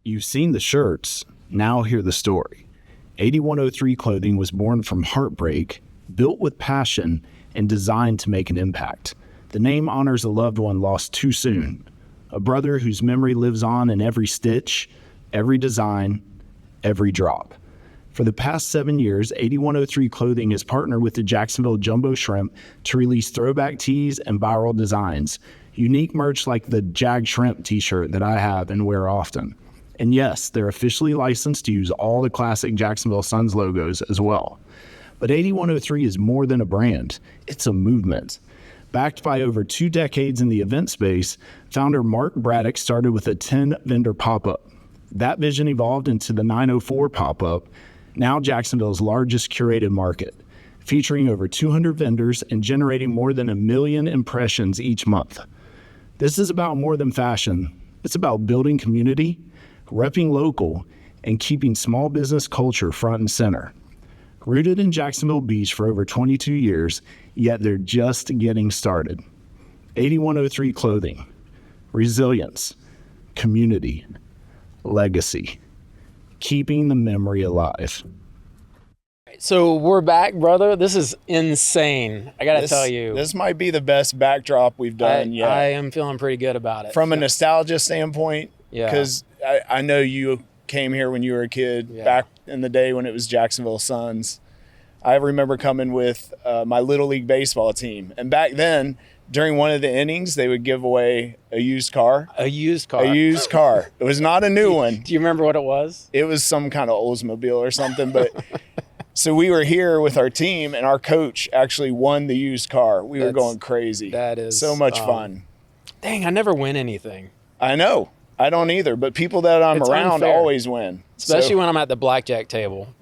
You've seen the shirts, now hear the story. 8103 Clothing was born from heartbreak, built with passion, and designed to make an impact. The name honors a loved one lost too soon, a brother whose memory lives on in every stitch, every design, every drop. For the past 7 years, 8103 Clothing has partnered with the Jacksonville Jumbo Shrimp to release throwback tees and viral designs, unique merch like the Jag Shrimp t-shirt that I have and wear often. And yes, they're officially licensed to use all the classic Jacksonville Suns logos as well. But 8103 is more than a brand, it's a movement. Backed by over 2 decades in the event space, founder Mark Braddock started with a 10-vendor pop-up. That vision evolved into the 904 pop-up, now Jacksonville's largest curated market, featuring over 200 vendors and generating more than 1 million impressions each month. This is about more than fashion. It's about building community, repping local, and keeping small business culture front and center. Rooted in Jacksonville Beach for over 22 years, yet they're just getting started. 8103 Clothing, resilience, community, legacy, keeping the memory alive. So we're back, brother. This is insane. I got to tell you. This might be the best backdrop we've done yet. I am feeling pretty good about it. From a nostalgia standpoint, because I know you came here when you were a kid, back in the day when it was Jacksonville Suns. I remember coming with my Little League baseball team. And back then, during one of the innings, they would give away a used car. A used car. It was not a new one. Do you remember what it was? It was some kind of Oldsmobile or something. But so we were here with our team, and our coach actually won the used car. We were going crazy. That is so much fun. Dang, I never win anything. I know. I don't either, but people that I'm around unfair. always win. Especially when I'm at the blackjack table.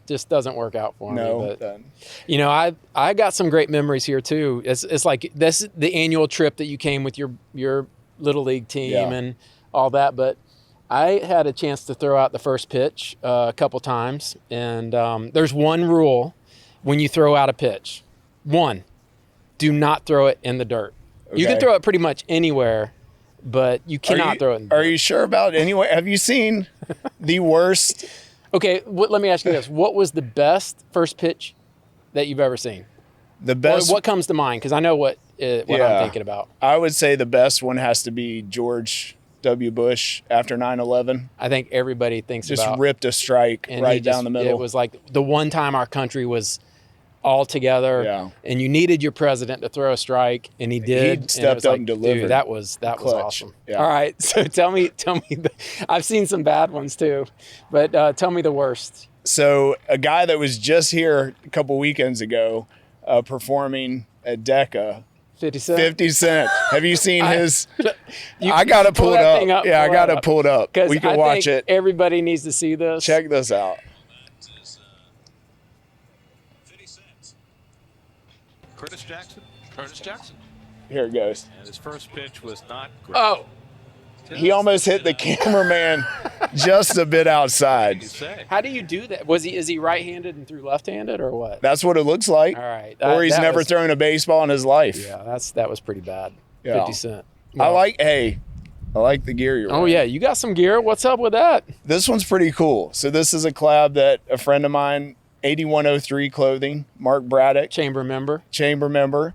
Just doesn't work out for me. But, you know, I got some great memories here too. It's like this the annual trip that you came with your Little League team and all that. But I had a chance to throw out the first pitch a couple times. And there's one rule when you throw out a pitch. One, do not throw it in the dirt. Okay. You can throw it pretty much anywhere, but you cannot throw it in the dirt. Are you sure about it anyway? Have you seen the worst? Okay, let me ask you this. What was the best first pitch that you've ever seen? The best. Or what comes to mind? Because I know what I'm thinking about. I would say the best one has to be George W. Bush after 9/11. I think everybody thinks just about. Just ripped a strike right down the middle. It was like the one time our country was all together, and you needed your president to throw a strike, and he did. He stepped up and delivered. Dude, that was awesome. Yeah. All right, so tell me. I've seen some bad ones too, but tell me the worst. So a guy that was just here a couple weekends ago, performing at DECA. 50 Cent. 50 Cent. Have you seen his? I got to pull it up. Yeah, I got to pull it up. We can watch it. Everybody needs to see this. Check this out. Curtis Jackson. Here it goes. And his first pitch was not great. Oh. He almost hit the cameraman just a bit outside. How do you do that? Is he right-handed and threw left-handed or what? That's what it looks like. All right. Or he's never thrown a baseball in his life. Yeah, that was pretty bad. Yeah. 50 Cent. Well, I like the gear you're wearing. Oh, yeah. You got some gear. What's up with that? This one's pretty cool. So this is a collab that a friend of mine, 8103 Clothing, Mark Braddock. Chamber member.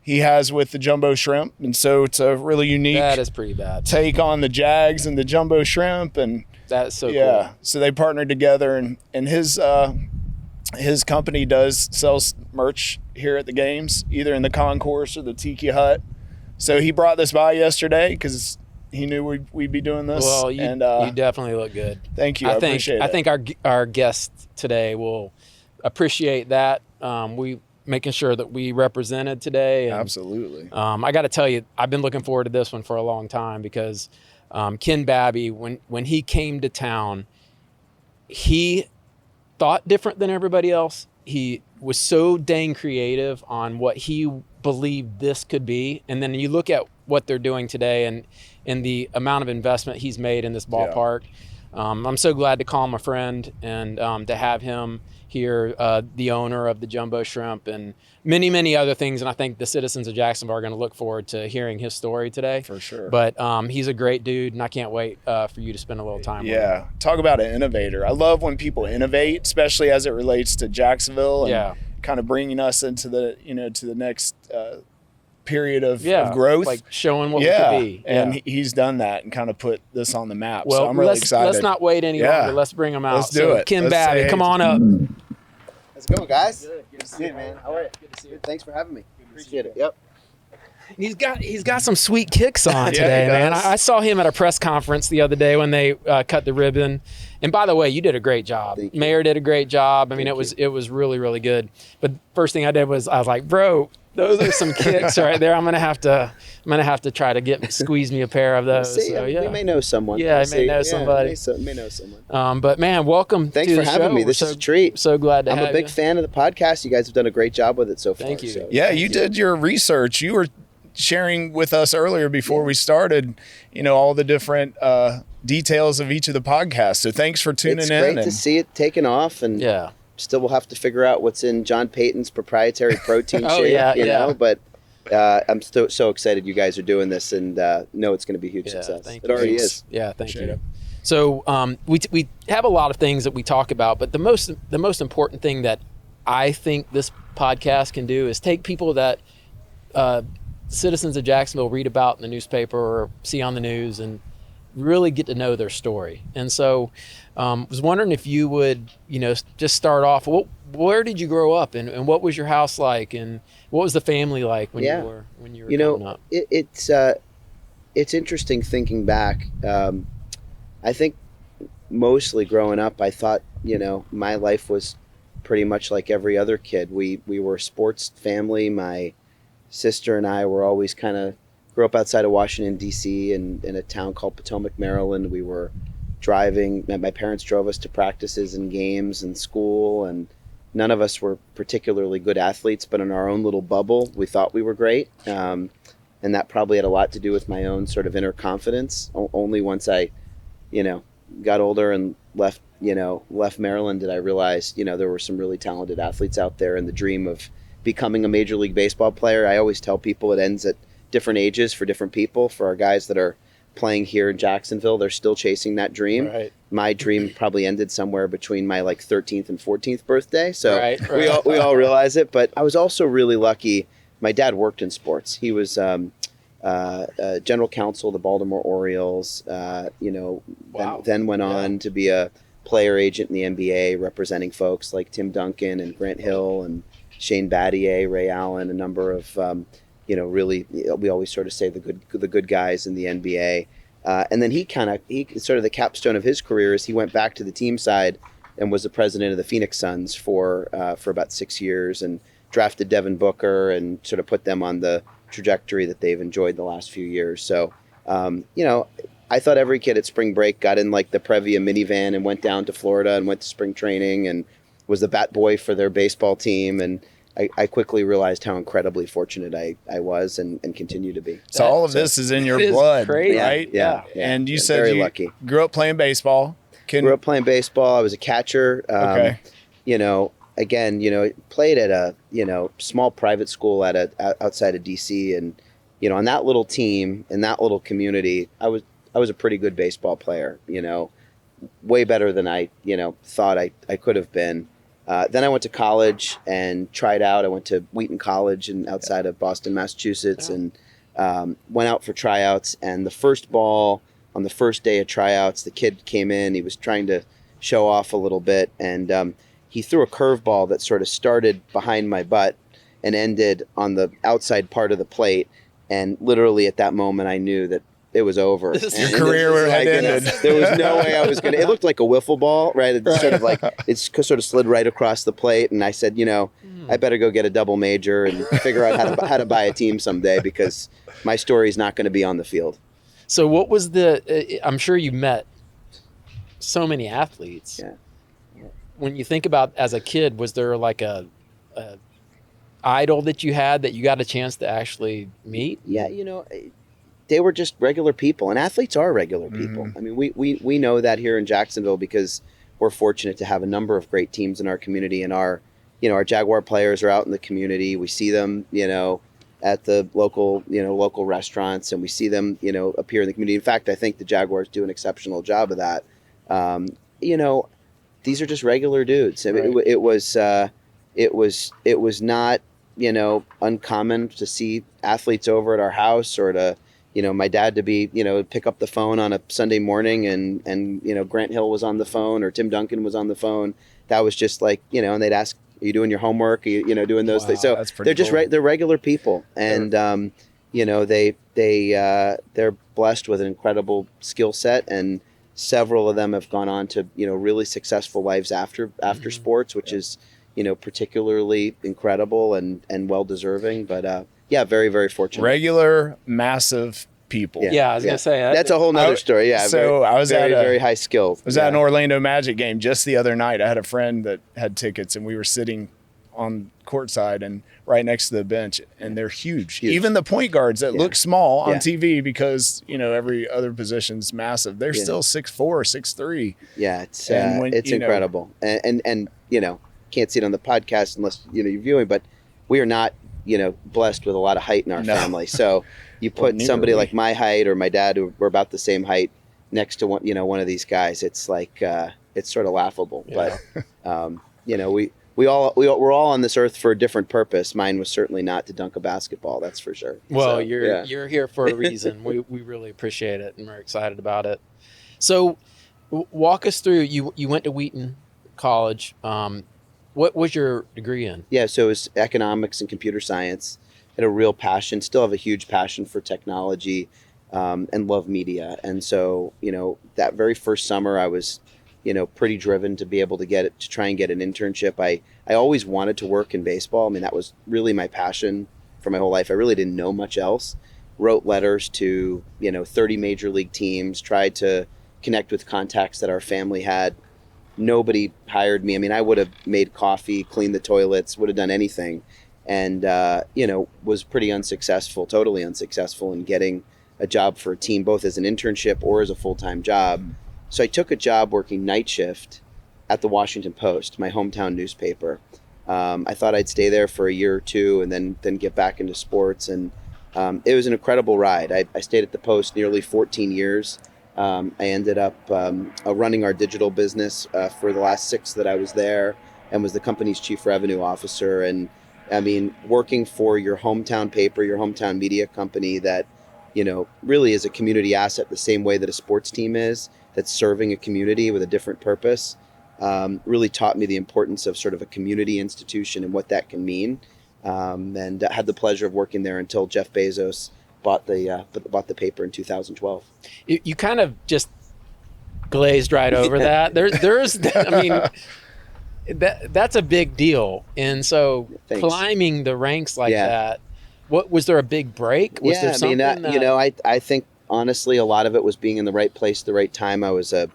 He has with the Jumbo Shrimp. And so it's a really unique. That is pretty bad. Take on the Jags and the Jumbo Shrimp. And that's so cool. So they partnered together, and his company sells merch here at the games, either in the concourse or the Tiki Hut. So he brought this by yesterday because he knew we'd be doing this. Well, you definitely look good. Thank you. I appreciate it. I think our guest today will appreciate that. We making sure that we represented today. And, absolutely. I got to tell you, I've been looking forward to this one for a long time because Ken Babby, when he came to town, he thought different than everybody else. He was so dang creative on what he believed this could be. And then you look at what they're doing today and the amount of investment he's made in this ballpark. I'm so glad to call him a friend and to have him here, the owner of the Jumbo Shrimp and many, many other things. And I think the citizens of Jacksonville are going to look forward to hearing his story today. For sure. But he's a great dude, and I can't wait for you to spend a little time with him. Yeah. Talk about an innovator. I love when people innovate, especially as it relates to Jacksonville and kind of bringing us into the, to the next period of growth. Like showing what we could be. And he's done that and kind of put this on the map. Well, so I'm really excited. Let's not wait any longer. Let's bring him out. Let's do it. Ken Babby, come on up. How's it going, guys? Good to see you, man. How are you? Good to see you. Thanks for having me. Appreciate it. Yep. He's got some sweet kicks on today, man. I saw him at a press conference the other day when they cut the ribbon. And by the way, you did a great job. Mayor did a great job. I mean, it was really, really good. But first thing I did was I was like, bro, those are some kicks right there. I'm gonna have to try to squeeze me a pair of those. See, so, we may know someone. Yeah, I may know somebody. May know someone. But man, welcome. Thanks for having me. This is a treat. So glad to have you. I'm a big fan of the podcast. You guys have done a great job with it so far. Thank you. So, yeah, you did your research. You were sharing with us earlier before we started, all the different details of each of the podcasts. So thanks for tuning in. It's great to see it taking off, and still we'll have to figure out what's in John Payton's proprietary protein shake, you know, but I'm so excited you guys are doing this and know it's going to be a huge success. It already is. Yeah, thank you. So we have a lot of things that we talk about, but the most important thing that I think this podcast can do is take people that citizens of Jacksonville read about in the newspaper or see on the news and really get to know their story. And so was wondering if you would, just start off, where did you grow up and what was your house like and what was the family like when you were coming up? It's interesting thinking back. I think mostly growing up, I thought, my life was pretty much like every other kid. We were a sports family. My sister and I were always grew up outside of Washington, D.C. in a town called Potomac, Maryland. We were driving. My parents drove us to practices and games and school, and none of us were particularly good athletes, but in our own little bubble, we thought we were great. And that probably had a lot to do with my own sort of inner confidence. Only once I, got older and left Maryland did I realize, there were some really talented athletes out there, and the dream of becoming a Major League Baseball player. I always tell people it ends at different ages for different people. For our guys that are playing here in Jacksonville, they're still chasing that dream. Right. My dream probably ended somewhere between my 13th and 14th birthday. So we all realize it. But I was also really lucky. My dad worked in sports. He was general counsel of the Baltimore Orioles. Then went on to be a player agent in the NBA, representing folks like Tim Duncan and Grant Hill and Shane Battier, Ray Allen, a number of really, we always sort of say the good guys in the NBA. And then he sort of the capstone of his career is he went back to the team side and was the president of the Phoenix Suns for about 6 years and drafted Devin Booker and sort of put them on the trajectory that they've enjoyed the last few years. So, I thought every kid at spring break got in the Previa minivan and went down to Florida and went to spring training and was the bat boy for their baseball team. And I quickly realized how incredibly fortunate I was and continue to be. So all of this is in your blood, right? Yeah. And you said you lucky. Grew up playing baseball. Grew up playing baseball. I was a catcher. Okay. Played at a, small private school outside of DC. And, on that little team, in that little community, I was a pretty good baseball player, way better than I, thought I could have been. Then I went to college and tried out. I went to Wheaton College outside of Boston, Massachusetts, and went out for tryouts. And the first ball on the first day of tryouts, the kid came in. He was trying to show off a little bit, and he threw a curveball that sort of started behind my butt and ended on the outside part of the plate. And literally at that moment, I knew that it was over. Your career had ended. There was no way I was going to. It looked like a wiffle ball, right? It's sort of it sort of slid right across the plate. And I said, I better go get a double major and figure out how to buy a team someday because my story is not going to be on the field. So what was I'm sure you met so many athletes. Yeah. When you think about as a kid, was there a idol that you had that you got a chance to actually meet? Yeah, they were just regular people, and athletes are regular people. I mean, we know that here in Jacksonville because we're fortunate to have a number of great teams in our community, and our Jaguar players are out in the community. We see them, at the local restaurants, and we see them, appear in the community. In fact, I think the Jaguars do an exceptional job of that. These are just regular dudes. I mean, it was not, uncommon to see athletes over at our house, or to, my dad to be, pick up the phone on a Sunday morning and Grant Hill was on the phone, or Tim Duncan was on the phone. That was just like, and they'd ask, are you doing your homework? Are you, doing those things? So they're just they're regular people. And, they're blessed with an incredible skill set, and several of them have gone on to, really successful lives after sports, which is, particularly incredible and well-deserving. But, very, very fortunate. Regular, massive people. Yeah, I was gonna say that's a whole nother story. Yeah, so I was very high skill. I was at an Orlando Magic game just the other night. I had a friend that had tickets, and we were sitting on courtside and right next to the bench, and they're huge. Even the point guards that look small on TV because every other position's massive, they're still 6'4", 6'3". Yeah, it's incredible. And can't see it on the podcast unless you're viewing, but we are not blessed with a lot of height in our family. So you put somebody like my height or my dad, who we're about the same height, next to one of these guys, it's like it's sort of laughable. Yeah. But we're all on this earth for a different purpose. Mine was certainly not to dunk a basketball, that's for sure. Well, you're here for a reason. we really appreciate it, and we're excited about it. So walk us through, you went to Wheaton College. What was your degree in? Yeah, so it was economics and computer science. Had a real passion, still have a huge passion for technology, and love media. And so, that very first summer I was, pretty driven to be able to try and get an internship. I always wanted to work in baseball. I mean, that was really my passion for my whole life. I really didn't know much else. Wrote letters to, 30 major league teams, tried to connect with contacts that our family had. Nobody hired me. I mean, I would have made coffee, cleaned the toilets, would have done anything. And, was pretty totally unsuccessful in getting a job for a team, both as an internship or as a full-time job. So I took a job working night shift at the Washington Post, my hometown newspaper. I thought I'd stay there for a year or two and then get back into sports. And it was an incredible ride. I stayed at the Post nearly 14 years. I ended up running our digital business for the last 6 that I was there, and was the company's chief revenue officer. And I mean, working for your hometown paper, your hometown media company that, really is a community asset the same way that a sports team is, that's serving a community with a different purpose, really taught me the importance of sort of a community institution and what that can mean. And I had the pleasure of working there until Jeff Bezos bought the paper in 2012. You kind of just glazed right over that. There's, I mean, that's a big deal. And so climbing the ranks like that, was there a big break? Was there something I think honestly, a lot of it was being in the right place at the right time. I was a,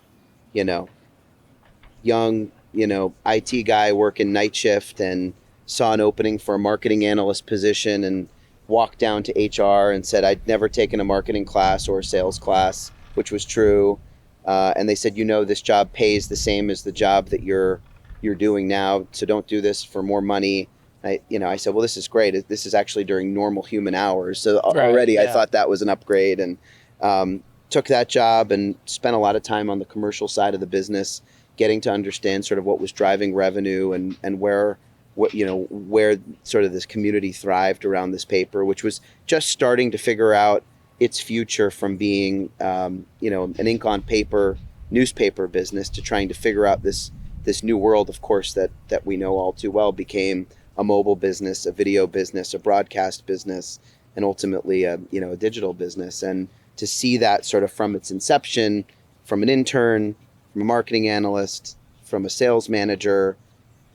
young, IT guy working night shift and saw an opening for a marketing analyst position and walked down to HR and said I'd never taken a marketing class or a sales class, which was true. And they said, this job pays the same as the job that you're doing now, so don't do this for more money. I said, well, this is great. This is actually during normal human hours. So already I thought that was an upgrade, and took that job and spent a lot of time on the commercial side of the business, getting to understand sort of what was driving revenue and where sort of this community thrived around this paper, which was just starting to figure out its future from being, an ink on paper newspaper business to trying to figure out this new world, of course, that we know all too well became a mobile business, a video business, a broadcast business, and ultimately a digital business. And to see that sort of from its inception, from an intern, from a marketing analyst, from a sales manager,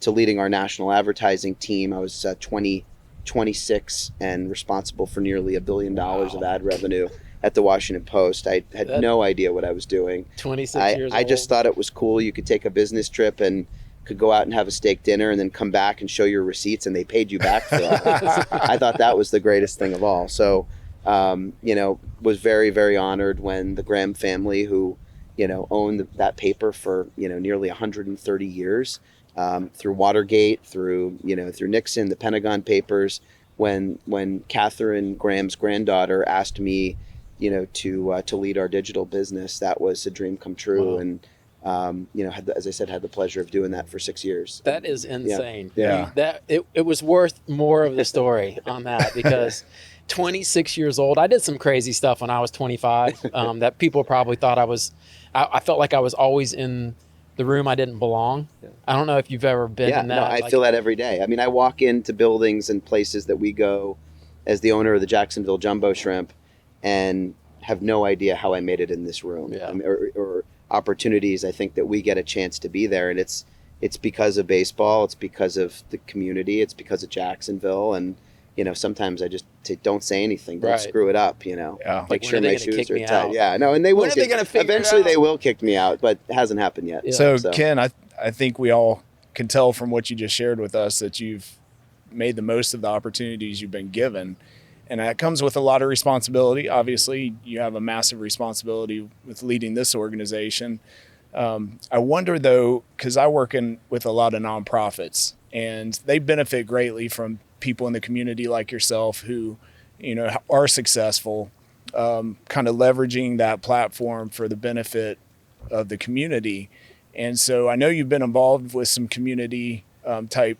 to leading our national advertising team. I was 26 and responsible for nearly $1 billion of ad revenue at the Washington Post. I had no idea what I was doing. 26 years old. I just thought it was cool. You could take a business trip and could go out and have a steak dinner and then come back and show your receipts, and they paid you back for it. I thought that was the greatest thing of all. So was very, very honored when the Graham family, who, owned that paper for, nearly 130 years, through Watergate, through Nixon, the Pentagon Papers, when Catherine Graham's granddaughter asked me, to lead our digital business, that was a dream come true. Wow. And, as I said, had the pleasure of doing that for 6 years. That is insane. Yeah. It was worth more of the story on that, because 26 years old, I did some crazy stuff when I was 25 that people probably thought I felt like I was always in the room I didn't belong. Yeah. I don't know if you've ever been in that. No, I feel that every day. I mean, I walk into buildings and places that we go as the owner of the Jacksonville Jumbo Shrimp and have no idea how I made it in this room. Yeah. Or opportunities I think that we get a chance to be there, and it's because of baseball, it's because of the community, it's because of Jacksonville, and sometimes I just don't say anything, don't screw it up, make sure my shoes are tight. Yeah, no, and they will. Eventually they will kick me out, but it hasn't happened yet. Yeah. So Ken, I think we all can tell from what you just shared with us that you've made the most of the opportunities you've been given. And that comes with a lot of responsibility. Obviously, you have a massive responsibility with leading this organization. I wonder, though, because I work with a lot of nonprofits, and they benefit greatly from people in the community like yourself who, are successful, kind of leveraging that platform for the benefit of the community. And so I know you've been involved with some community type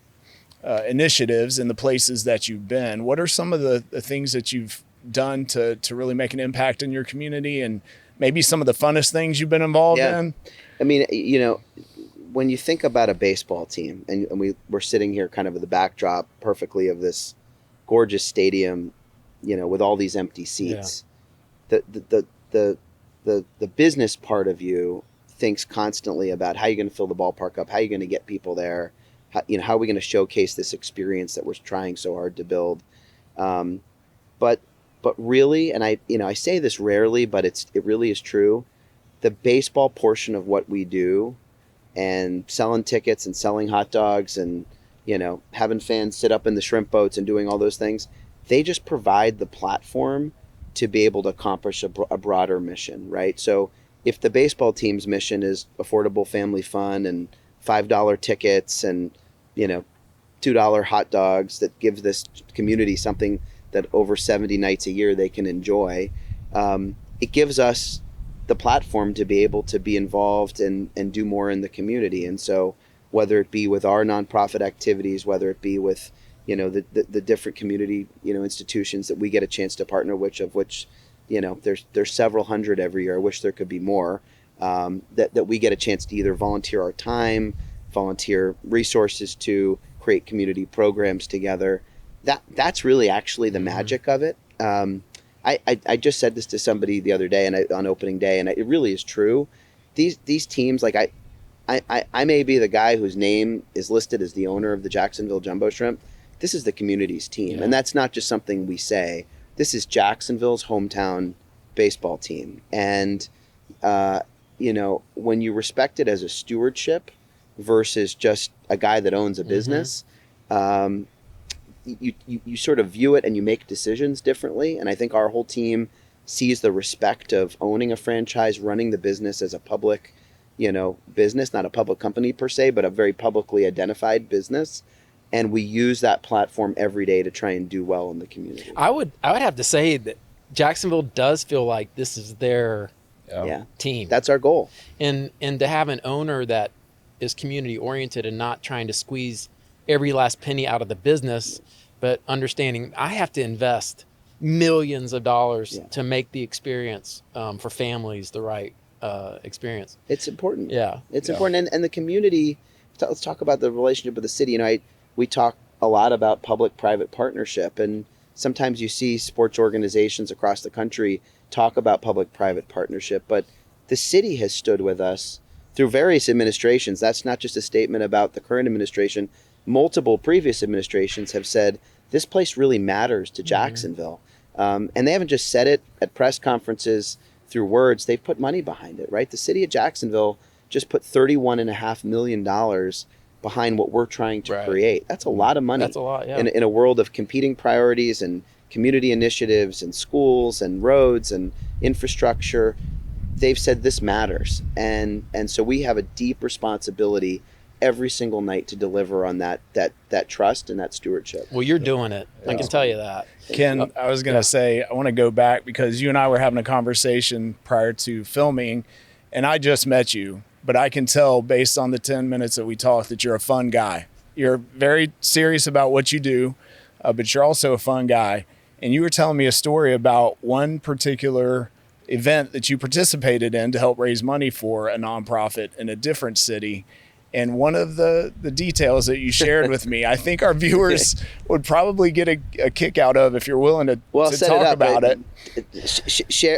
initiatives in the places that you've been. What are some of the things that you've done to really make an impact in your community, and maybe some of the funnest things you've been involved in? I mean, when you think about a baseball team, and we're sitting here kind of with the backdrop perfectly of this gorgeous stadium, with all these empty seats, the business part of you thinks constantly about how you're going to fill the ballpark up, how you're going to get people there, how are we going to showcase this experience that we're trying so hard to build? But really, and I say this rarely, but it really is true. The baseball portion of what we do, and selling tickets and selling hot dogs and having fans sit up in the shrimp boats and doing all those things, they just provide the platform to be able to accomplish a broader mission, right? So if the baseball team's mission is affordable family fun and $5 tickets and $2 hot dogs that gives this community something that over 70 nights a year they can enjoy, it gives us the platform to be able to be involved and do more in the community. And so whether it be with our nonprofit activities, whether it be with the different community institutions that we get a chance to partner with, of which there's several hundred every year. I wish there could be more, that we get a chance to either volunteer our time, volunteer resources to create community programs together. That's really actually the magic of it. I just said this to somebody the other day on opening day, and it really is true. These teams, like I may be the guy whose name is listed as the owner of the Jacksonville Jumbo Shrimp. This is the community's team, and that's not just something we say. This is Jacksonville's hometown baseball team, and when you respect it as a stewardship versus just a guy that owns a business, you sort of view it and you make decisions differently. And I think our whole team sees the respect of owning a franchise, running the business as a public, business, not a public company per se, but a very publicly identified business. And we use that platform every day to try and do well in the community. I would have to say that Jacksonville does feel like this is their team. That's our goal. And to have an owner that is community oriented and not trying to squeeze every last penny out of the business, but understanding I have to invest millions of dollars to make the experience for families the right experience. It's important. Yeah. It's important. And the community, let's talk about the relationship with the city. We talk a lot about public-private partnership, and sometimes you see sports organizations across the country talk about public-private partnership, but the city has stood with us through various administrations. That's not just a statement about the current administration. Multiple previous administrations have said this place really matters to Jacksonville. And they haven't just said it at press conferences through words. They've put money behind it, right? The city of Jacksonville just put $31.5 million behind what we're trying to create. That's a lot of money. That's a lot, in a world of competing priorities and community initiatives and schools and roads and infrastructure. They've said this matters. And so we have a deep responsibility every single night to deliver on that trust and that stewardship. Well, you're doing it. I can tell you that. Ken, I was going to say, I want to go back because you and I were having a conversation prior to filming, and I just met you, but I can tell based on the 10 minutes that we talked that you're a fun guy. You're very serious about what you do, but you're also a fun guy. And you were telling me a story about one particular event that you participated in to help raise money for a nonprofit in a different city. And one of the details that you shared with me, I think our viewers would probably get a kick out of if you're willing to talk about it.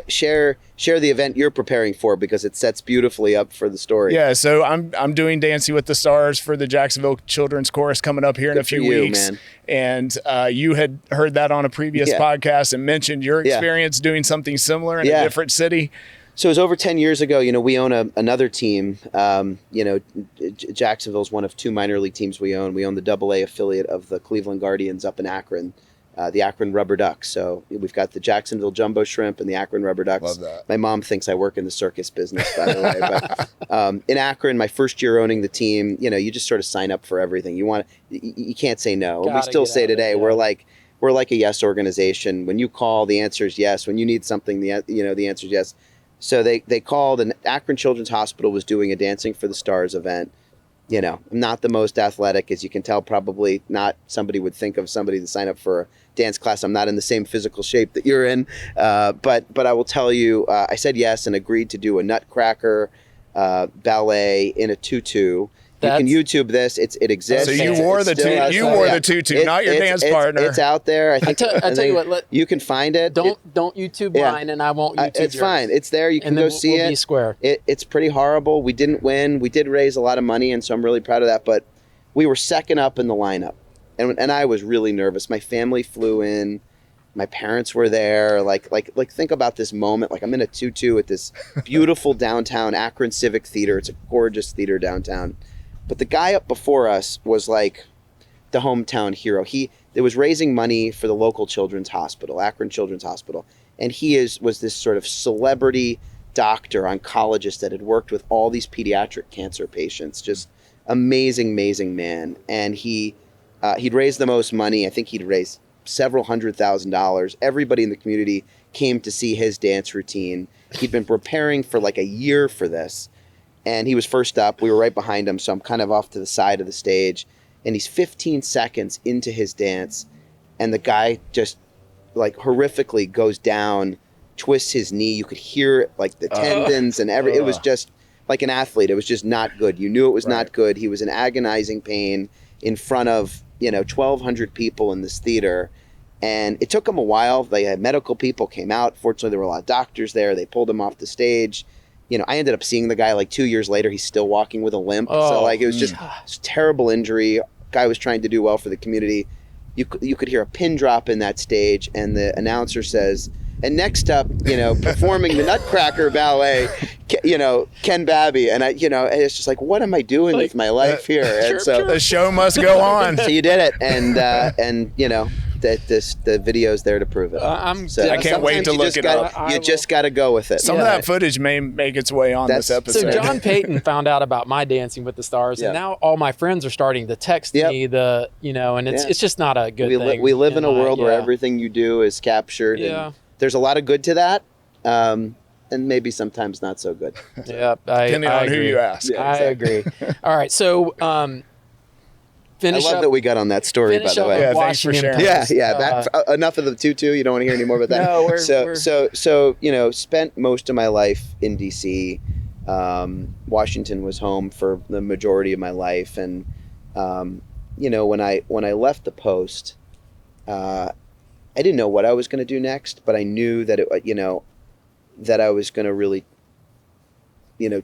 Share the event you're preparing for, because it sets beautifully up for the story. Yeah, so I'm doing Dancing with the Stars for the Jacksonville Children's Chorus coming up here in a few weeks. Man. And you had heard that on a previous podcast and mentioned your experience doing something similar in a different city. So it was over 10 years ago. We own another team. Jacksonville is one of 2 minor league teams we own. We own the AA affiliate of the Cleveland Guardians up in Akron, the Akron Rubber Ducks. So we've got the Jacksonville Jumbo Shrimp and the Akron Rubber Ducks. Love that. My mom thinks I work in the circus business, by the way. But in Akron, my first year owning the team, you just sort of sign up for everything. You can't say no. We still say today, we're like a yes organization. When you call, the answer is yes. When you need something, the answer is yes. So they called, and Akron Children's Hospital was doing a Dancing for the Stars event. I'm not the most athletic, as you can tell, probably not somebody would think of somebody to sign up for a dance class. I'm not in the same physical shape that you're in. But I will tell you, I said yes and agreed to do a Nutcracker ballet in a tutu. You can YouTube this. It exists. So you wore the tutu, not your dance partner. It's out there. I tell you what. You can find it. Don't YouTube mine, and I won't YouTube It's yours. fine. It's there. You can go see it. Be square. It's pretty horrible. We didn't win. We did raise a lot of money, and so I'm really proud of that. But we were second up in the lineup, and I was really nervous. My family flew in. My parents were there. Like think about this moment. Like I'm in a tutu at this beautiful downtown Akron Civic Theater. It's a gorgeous theater downtown. But the guy up before us was like the hometown hero. He was raising money for the local children's hospital, Akron Children's Hospital. And was this sort of celebrity doctor, oncologist that had worked with all these pediatric cancer patients. Just amazing, amazing man. And he'd raised the most money. I think he'd raised several $100,000. Everybody in the community came to see his dance routine. He'd been preparing for like a year for this. And he was first up. We were right behind him, so I'm kind of off to the side of the stage. And he's 15 seconds into his dance, and the guy just, like, horrifically goes down, twists his knee. You could hear it, like, the tendons and it was just like an athlete. It was just not good. You knew it was not good. He was in agonizing pain in front of, 1,200 people in this theater. And it took him a while. They had medical people came out. Fortunately, there were a lot of doctors there. They pulled him off the stage. I ended up seeing the guy like 2 years later. He's still walking with a limp. So it was just a terrible injury. Guy was trying to do well for the community. You could hear a pin drop in that stage, and the announcer says, and next up, performing the Nutcracker ballet, Ken Babby. And it's just like, what am I doing with my life here? And so the show must go on. So you did it. And the video's there to prove it. I can't wait to look it up. You just got to go with it. Some of that footage may make its way on this episode. So John Payton found out about my Dancing with the Stars, and now all my friends are starting to text me and it's just not a good thing. We live in a world where everything you do is captured. Yeah. And there's a lot of good to that. And maybe sometimes not so good. Yeah, depending on who you ask. Yeah, exactly. I agree. All right, so I love that we got on that story, by the way. Yeah, thanks for sharing. Enough of the tutu. You don't want to hear any more about that. No, so spent most of my life in D.C. Washington was home for the majority of my life, and when I left the Post, I didn't know what I was going to do next, but I knew that that I was going to really,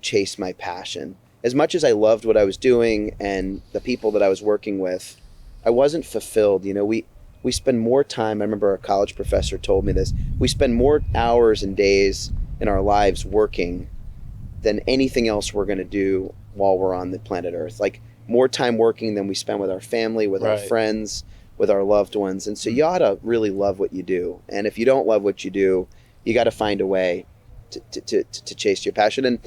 chase my passion. As much as I loved what I was doing and the people that I was working with, I wasn't fulfilled. We spend more time, I remember a college professor told me this, we spend more hours and days in our lives working than anything else we're going to do while we're on the planet Earth. Like more time working than we spend with our family, with our friends, with our loved ones. And so you ought to really love what you do. And if you don't love what you do, you got to find a way to chase your passion. And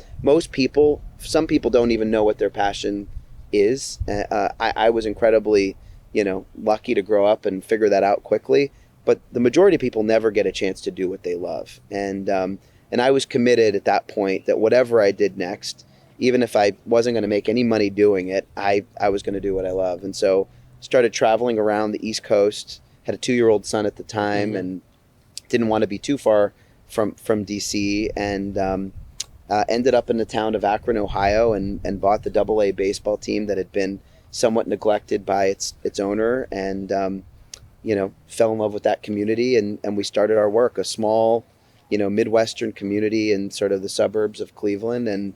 some people don't even know what their passion is. I was incredibly, lucky to grow up and figure that out quickly. But the majority of people never get a chance to do what they love. And I was committed at that point that whatever I did next, even if I wasn't going to make any money doing it, I was going to do what I love. And so started traveling around the East Coast, had a 2-year-old son at the time, and didn't want to be too far from DC, and ended up in the town of Akron, Ohio, and bought the AA baseball team that had been somewhat neglected by its owner, and fell in love with that community, and we started our work, a small, Midwestern community in sort of the suburbs of Cleveland, and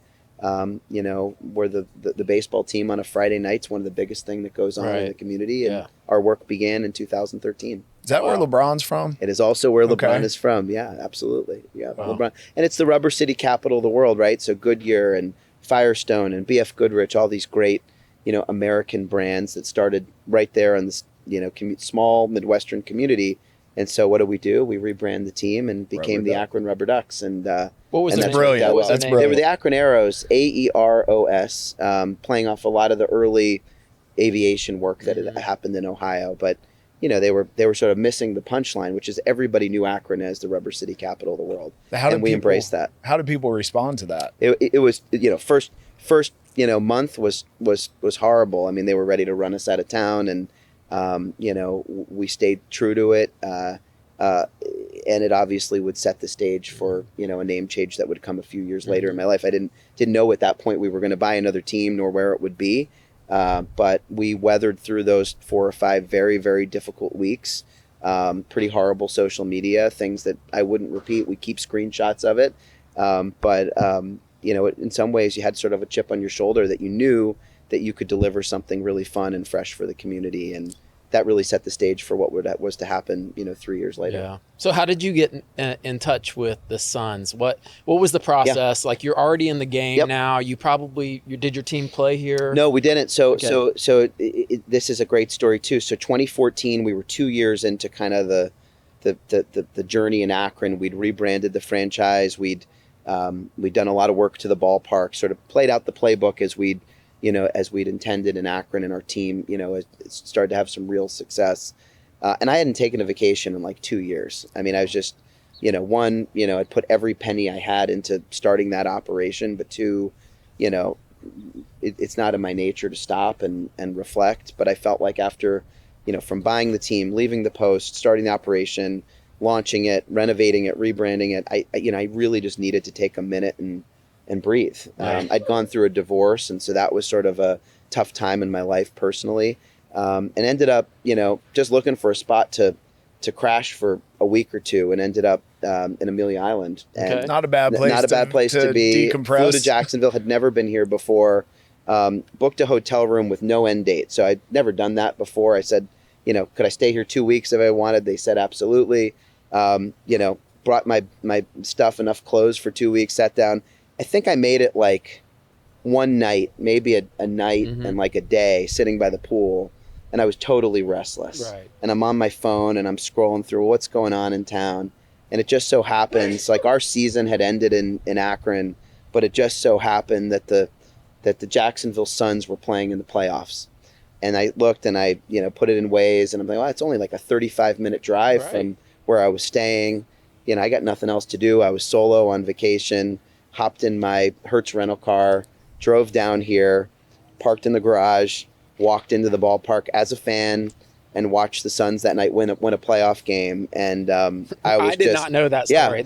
we're the baseball team on a Friday night's one of the biggest thing that goes on in the community, and our work began in 2013. Is that where LeBron's from? It is also where LeBron is from. Yeah, absolutely. Yeah, LeBron, and it's the rubber city capital of the world, right? So Goodyear and Firestone and BF Goodrich, all these great, American brands that started right there in this, small Midwestern community. And so what do? We rebrand the team and became the Akron Rubber Ducks. And what was that's brilliant. That's brilliant. They were the Akron Aeros, AEROS, playing off a lot of the early aviation work that had happened in Ohio. But they were sort of missing the punchline, which is everybody knew Akron as the rubber city capital of the world, and we embraced that. How did people respond to that? It was first month was horrible. I mean, they were ready to run us out of town, and we stayed true to it, and it obviously would set the stage for a name change that would come a few years later in my life. I didn't know at that point we were going to buy another team nor where it would be. But we weathered through those 4 or 5 very, very difficult weeks. Pretty horrible social media, things that I wouldn't repeat. We keep screenshots of it. But in some ways you had sort of a chip on your shoulder that you knew that you could deliver something really fun and fresh for the community. And that really set the stage for what was to happen, 3 years later. Yeah. So how did you get in touch with the Suns? What was the process? Like, you're already in the game now. You did your team play here? No, we didn't. So this is a great story too. So 2014, we were 2 years into kind of the journey in Akron. We'd rebranded the franchise. We'd done a lot of work to the ballpark, sort of played out the playbook as we'd intended in Akron, and our team, it started to have some real success. And I hadn't taken a vacation in like 2 years. I mean, I was just, one, I'd put every penny I had into starting that operation, but 2, it's not in my nature to stop and reflect. But I felt like after, from buying the team, leaving the post, starting the operation, launching it, renovating it, rebranding it, I really just needed to take a minute and breathe. I'd gone through a divorce, and so that was sort of a tough time in my life personally, and ended up, just looking for a spot to crash for a week or two, and ended up in Amelia Island. And not a bad place to be. Decompress. Flew to Jacksonville, had never been here before, booked a hotel room with no end date. So I'd never done that before. I said, could I stay here 2 weeks if I wanted? They said absolutely. Brought my stuff, enough clothes for 2 weeks, sat down. I think I made it like one night, maybe a night and like a day sitting by the pool, and I was totally restless. Right. And I'm on my phone and I'm scrolling through what's going on in town. And it just so happens, like, our season had ended in Akron, but it just so happened that the Jacksonville Suns were playing in the playoffs. And I looked and I, put it in Waze, and I'm like, well, it's only like a 35-minute drive from where I was staying. I got nothing else to do. I was solo on vacation. Hopped in my Hertz rental car, drove down here, parked in the garage, walked into the ballpark as a fan, and watched the Suns that night win a playoff game. And I did not know that story.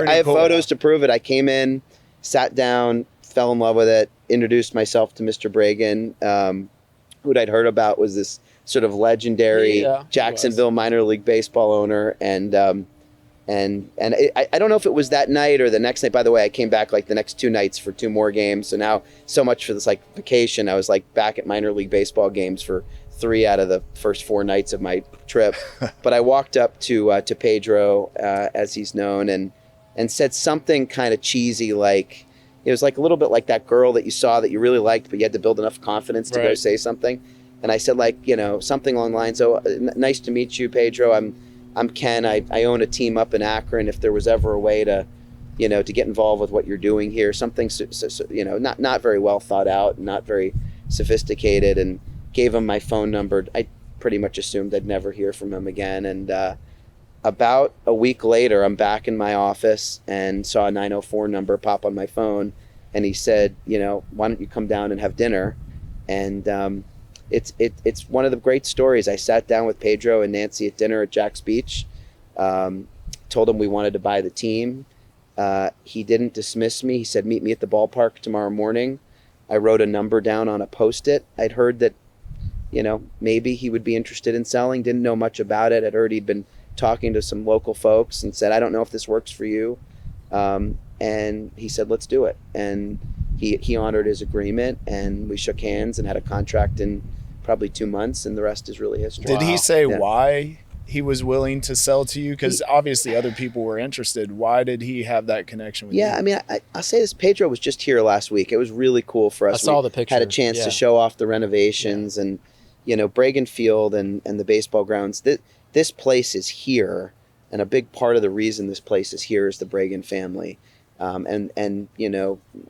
I have photos to prove it. I came in, sat down, fell in love with it, introduced myself to Mr. Bragan, who I'd heard about was this sort of legendary Jacksonville minor league baseball owner, and I don't know if it was that night or the next night. By the way, I came back like the next 2 nights for 2 more games. So now, so much for this like vacation. I was like back at minor league baseball games for 3 out of the first 4 nights of my trip. But I walked up to Pedro, as he's known, and said something kind of cheesy, like, it was like a little bit like that girl that you saw that you really liked, but you had to build enough confidence to go say something. And I said, like, something along the lines, "Oh, nice to meet you, Pedro. I'm Ken. I own a team up in Akron. If there was ever a way to, to get involved with what you're doing here, something, not very well thought out, not very sophisticated," and gave him my phone number. I pretty much assumed I'd never hear from him again. And about a week later, I'm back in my office and saw a 904 number pop on my phone. And he said, "Why don't you come down and have dinner?" And it's one of the great stories. I sat down with Pedro and Nancy at dinner at Jack's Beach, told him we wanted to buy the team. He didn't dismiss me. He said, "Meet me at the ballpark tomorrow morning." I wrote a number down on a Post-it. I'd heard that, maybe he would be interested in selling. Didn't know much about it. I'd heard he'd been talking to some local folks and said, "I don't know if this works for you." And he said, "Let's do it." And he honored his agreement, and we shook hands and had a contract in probably 2 months, and the rest is really history. Did he say why he was willing to sell to you? Because obviously other people were interested. Why did he have that connection with you? Yeah, I mean, I'll say this. Pedro was just here last week. It was really cool for us. I saw the picture. Had a chance to show off the renovations and, Bragan Field and the baseball grounds. This place is here, and a big part of the reason this place is here is the Bragan family. And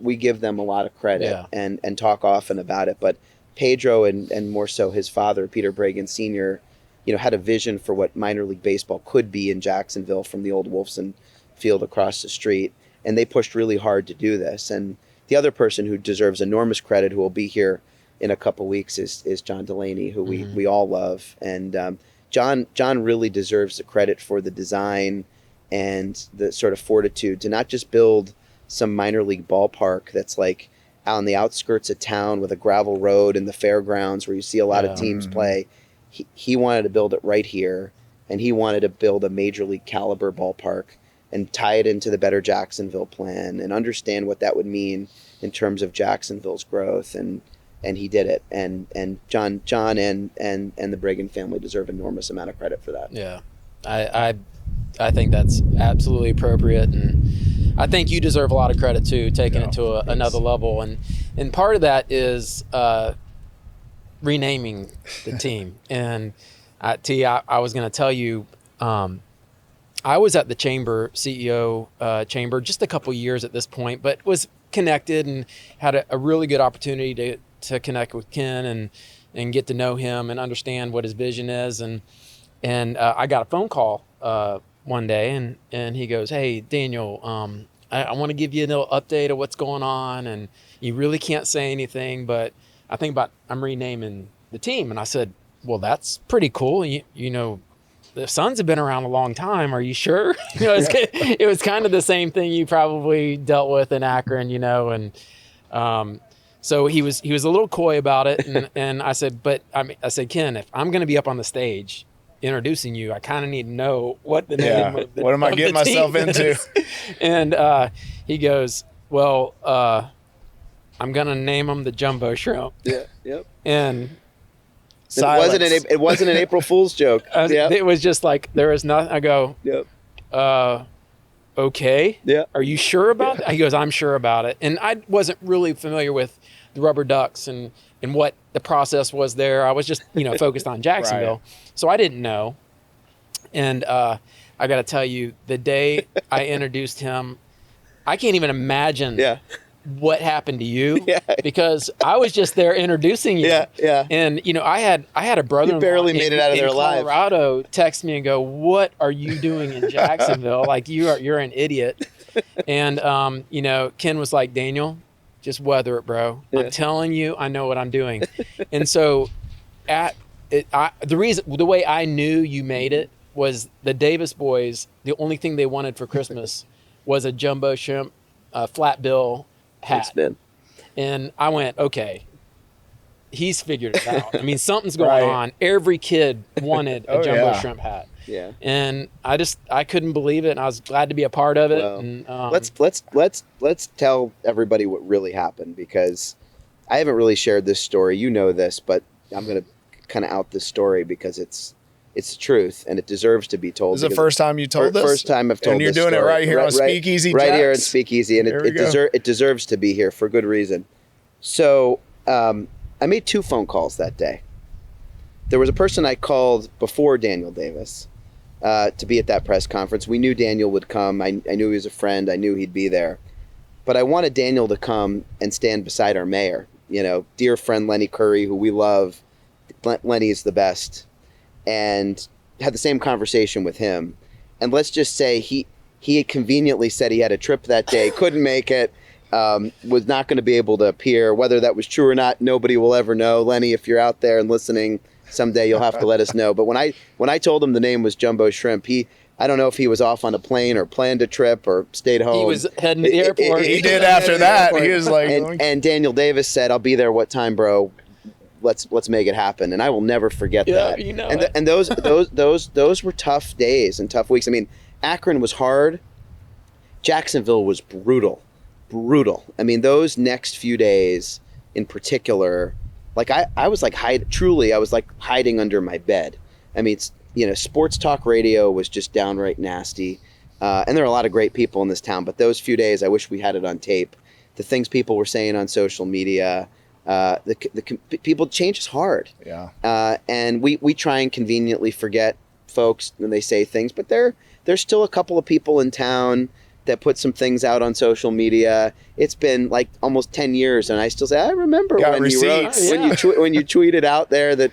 we give them a lot of credit and talk often about it. But Pedro and more so his father, Peter Bragan Sr., had a vision for what minor league baseball could be in Jacksonville from the old Wolfson Field across the street. And they pushed really hard to do this. And the other person who deserves enormous credit, who will be here in a couple weeks, is John Delaney, who we all love. And John really deserves the credit for the design and the sort of fortitude to not just build some minor league ballpark that's like out on the outskirts of town with a gravel road and the fairgrounds where you see a lot of teams play. He wanted to build it right here, and he wanted to build a major league caliber ballpark and tie it into the Better Jacksonville plan and understand what that would mean in terms of Jacksonville's growth. And he did it. And John and the Bragan family deserve enormous amount of credit for that. Yeah. I think that's absolutely appropriate, and I think you deserve a lot of credit too, taking it to another level. And part of that is renaming the team. And T, I was going to tell you, I was at the chamber, CEO chamber, just a couple years at this point, but was connected and had a really good opportunity to connect with Ken and get to know him and understand what his vision is. And I got a phone call one day, and he goes, "Hey, Daniel, I want to give you a little update of what's going on, and you really can't say anything, but I think I'm renaming the team." And I said, "Well, that's pretty cool. The Suns have been around a long time. Are you sure?" It was kind of the same thing you probably dealt with in Akron, and so he was a little coy about it, and I said, I said, "Ken, if I'm going to be up on the stage introducing you, I kind of need to know what the name of the what am I getting myself into?" And he goes, "Well, I'm going to name them the Jumbo Shrimp." Yeah, yep. And it wasn't an April Fool's joke. It was just like, there is nothing. I go, "Yep. Okay. Yeah. Are you sure about it?" He goes, "I'm sure about it." And I wasn't really familiar with the Rubber Ducks and what the process was there. I was just, focused on Jacksonville. Right. So I didn't know. And I got to tell you, the day I introduced him, I can't even imagine what happened to you because I was just there introducing you. Yeah. And, I had a brother-in-law barely made it out of there alive. Colorado text me and go, "What are you doing in Jacksonville? Like, you're an idiot." And, Ken was like, "Daniel, just weather it, bro. I'm telling you, I know what I'm doing." And so the way I knew you made it was the Davis boys, the only thing they wanted for Christmas was a Jumbo Shrimp flat bill hat. And I went, okay, he's figured it out. I mean, something's going on. Every kid wanted a Jumbo Shrimp hat. Yeah. And I couldn't believe it, and I was glad to be a part of it. Well, and, let's tell everybody what really happened, because I haven't really shared this story. You know this, but I'm going to kind of out this story because it's the truth and it deserves to be told. This is the first time you told this? First time I've told this. And you're doing it right here on Speak Easy Jax? Right here on Speak Easy, and it deserves to be here for good reason. So I made 2 phone calls that day. there was a person I called before Daniel Davis to be at that press conference. We knew Daniel would come. I knew he was a friend. I knew he'd be there. But I wanted Daniel to come and stand beside our mayor. Dear friend Lenny Curry, who we love. Lenny is the best. And had the same conversation with him. And let's just say he had conveniently said he had a trip that day, couldn't make it, was not going to be able to appear. Whether that was true or not, nobody will ever know. Lenny, if you're out there and listening, someday you'll have to let us know. But when I told him the name was Jumbo Shrimp, I don't know if he was off on a plane or planned a trip or stayed home. He was heading to the airport. He did after that. He was like, and Daniel Davis said, "I'll be there. What time, bro? Let's make it happen." And I will never forget that. And those were tough days and tough weeks. I mean, Akron was hard. Jacksonville was brutal. I mean, those next few days in particular, like I was like I was like hiding under my bed. I mean, sports talk radio was just downright nasty. And there are a lot of great people in this town, but those few days, I wish we had it on tape. The things people were saying on social media, people, change is hard. Yeah. And we try and conveniently forget folks when they say things, but there's still a couple of people in town that put some things out on social media. It's been like almost 10 years, and I still say, I remember when you tweeted out there that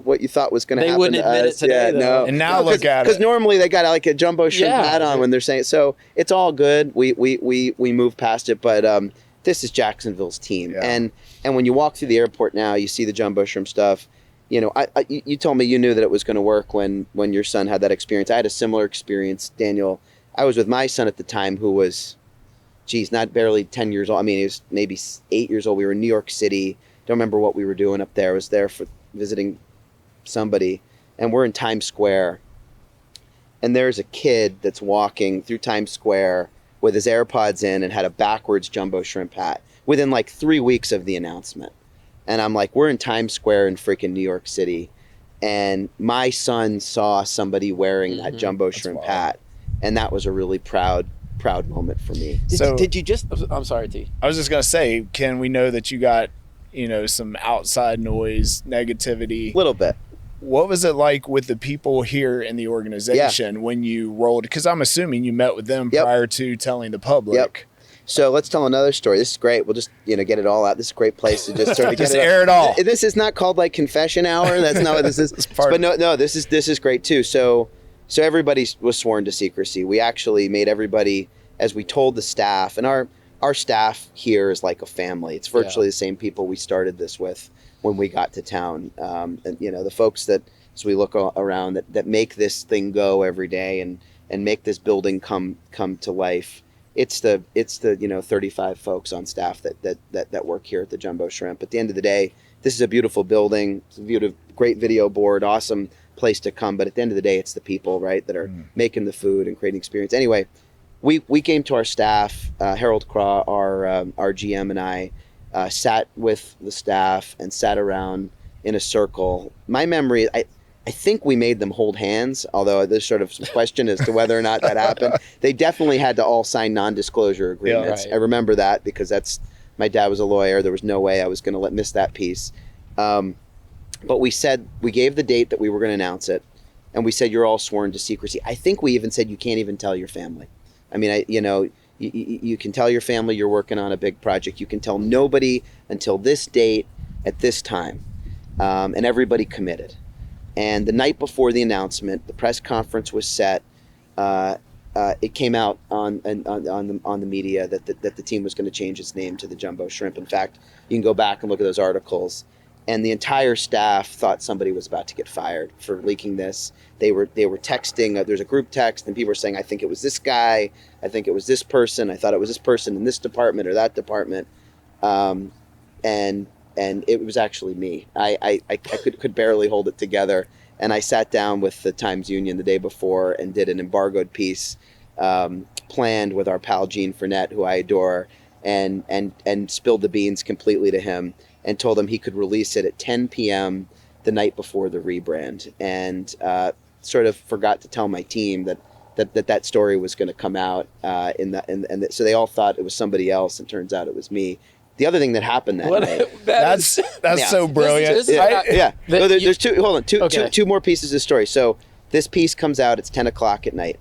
what you thought was going to happen. They wouldn't admit it today, though. No. And now look at it. Because normally they got like a Jumbo Shrimp hat on when they're saying it. So it's all good. We move past it, but this is Jacksonville's team, and when you walk through the airport now, you see the Jumbo Shrimp stuff. You told me you knew that it was going to work when your son had that experience. I had a similar experience, Daniel. I was with my son at the time, who was, not barely 10 years old. I mean, he was maybe 8 years old. We were in New York City. Don't remember what we were doing up there. I was there for visiting somebody, and we're in Times Square. And there's a kid that's walking through Times Square with his AirPods in and had a backwards Jumbo Shrimp hat within like 3 weeks of the announcement. And I'm like, we're in Times Square in freaking New York City. And my son saw somebody wearing that Jumbo Shrimp hat. And that was a really proud moment for me. Did you just? I'm sorry, T. I was just gonna say, Ken, we know that you got, some outside noise, negativity. A little bit. What was it like with the people here in the organization when you rolled? Because I'm assuming you met with them prior to telling the public. Yep. So let's tell another story. This is great. We'll just get it all out. This is a great place to just sort of just air it all. This is not called like confession hour. That's not what this is. But no, this is great too. So everybody was sworn to secrecy. We actually made everybody, as we told the staff, and our staff here is like a family. It's virtually the same people we started this with when we got to town. And the folks that, as we look around, that make this thing go every day and make this building come to life. It's the 35 folks on staff that work here at the Jumbo Shrimp. At the end of the day, this is a beautiful building. It's a great video board, awesome place to come. But at the end of the day, it's the people, right, that are making the food and creating experience. Anyway, we came to our staff. Harold Craw, our GM, and I sat with the staff and sat around in a circle. My memory, I think we made them hold hands, although there's sort of some question as to whether or not that happened. They definitely had to all sign non-disclosure agreements. Yeah, right. I remember that because my dad was a lawyer. There was no way I was going to miss that piece. But we gave the date that we were going to announce it, and we said, you're all sworn to secrecy. I think we even said you can't even tell your family. I mean, you can tell your family you're working on a big project. You can tell nobody until this date at this time, and everybody committed. And the night before the announcement, the press conference was set. It came out on the media that the team was going to change its name to the Jumbo Shrimp. In fact, you can go back and look at those articles. And the entire staff thought somebody was about to get fired for leaking this. They were texting. There's a group text, and people were saying, "I think it was this guy. I think it was this person. I thought it was this person in this department or that department." And it was actually me. I could barely hold it together. And I sat down with the Times Union the day before and did an embargoed piece planned with our pal Gene Fournette, who I adore, and spilled the beans completely to him and told him he could release it at 10 p.m. the night before the rebrand. And sort of forgot to tell my team that story was going to come out so they all thought it was somebody else, and turns out it was me. The other thing that happened that night. That's so brilliant. There's two more pieces of the story. So this piece comes out, it's 10 o'clock at night.